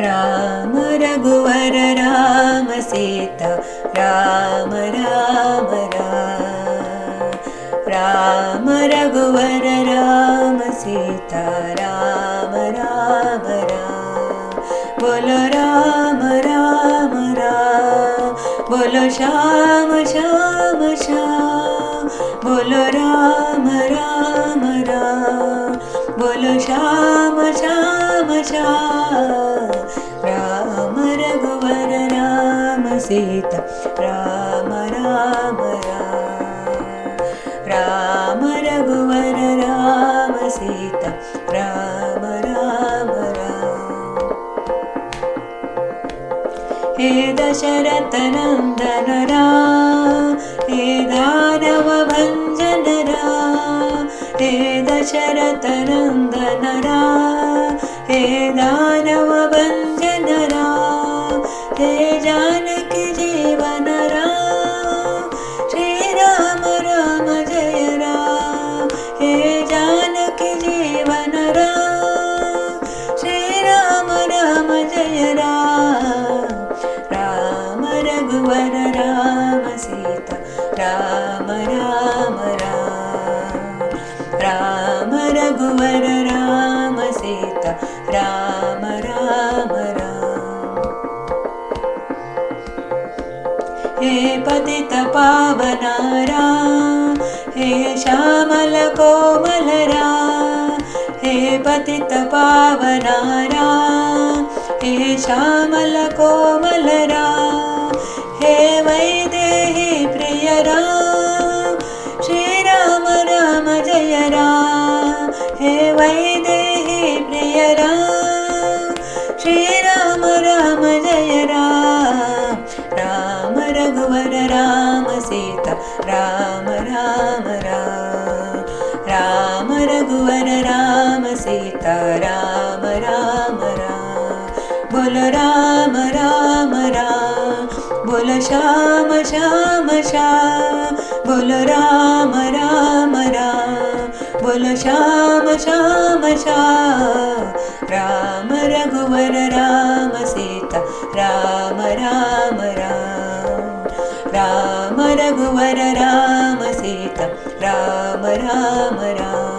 राम रघुवर राम सीता राम राम राम। राम रघुवर राम सीता राम राम राम। बोलो राम राम राम, बोलो श्याम श्याम श्याम। बोलो राम राम राम, बोलो श्याम श्याम श्याम। राम रघुवर राम सीता राम राम राम। राम रघुवर राम सीता राम राम राम। हे दशरथ नंदन राम, हे दानव भंजन राम। हे दशरथ नंदन राम, हे दानव भंजन राम। हे जानकी जीवन राम, श्री राम राम जय राम। हे जानकी जीवन राम, श्री राम राम जय राम। राम रघुवर राम सीता राम राम राम। राम रघुवर राम सीता राम राम राम। हे पतित पावन राम, हे श्यामल कोमल राम। हे पतित पावन राम, हे श्यामल कोमल राम। हे वैदेही प्रिय राम, श्री राम राम जय राम। हे वैदेही प्रिय राम, श्री राम राम जय राम। राम रघुवर राम सीता राम राम राम। राम रघुवर राम सीता राम राम राम। बोलो राम राम राम, बोलो श्याम श्याम श्याम। बोलो राम राम राम, बोलो श्याम श्याम श्याम। राम रघुवर राम सीता राम राम राम। राम रघुवर राम सीता राम राम राम।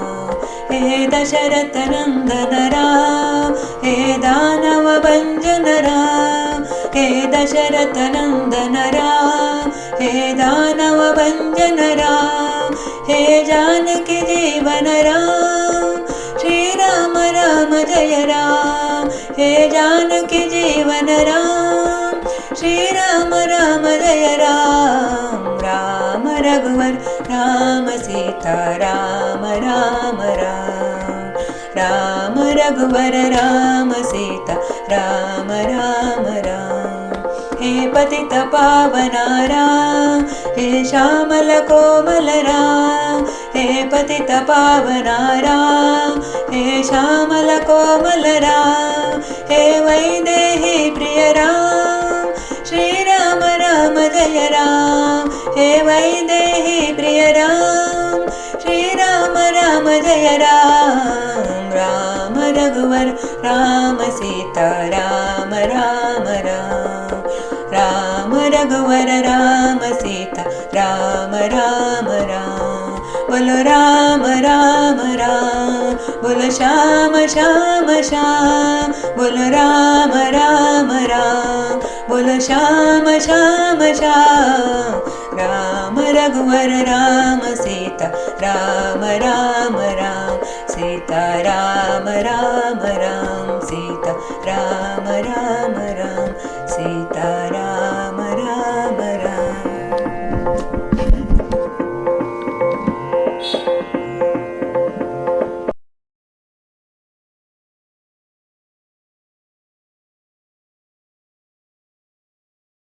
हे दशरथ नंदन राम, हे दानव भंजन राम। हे दशरथ नंदन राम, हे दानव भंजन राम। हे जानकी जीवन राम, श्री राम राम जय राम। हे जानकी जीवन राम, श्री राम राम जय राम। राम रघुवर राम सीता राम राम राम। राम रघुवर राम सीता राम राम राम। हे पतित पावन राम, हे श्यामल कोमल राम। हे पतित पावन राम, हे श्यामल कोमल राम। हे वैदेही प्रिय राम, श्री राम राम जय राम। हे वैदेही प्रिय राम, श्री राम राम जय राम। राम रघुवर राम सीता राम राम राम। राम रघुवर राम सीता राम राम राम। बोलो राम राम राम, बोलो श्याम श्याम श्याम। बोलो राम राम राम, बोलो श्याम श्याम श्याम। राम रघुवर राम सीता राम राम राम। सीता राम राम राम, सीता राम।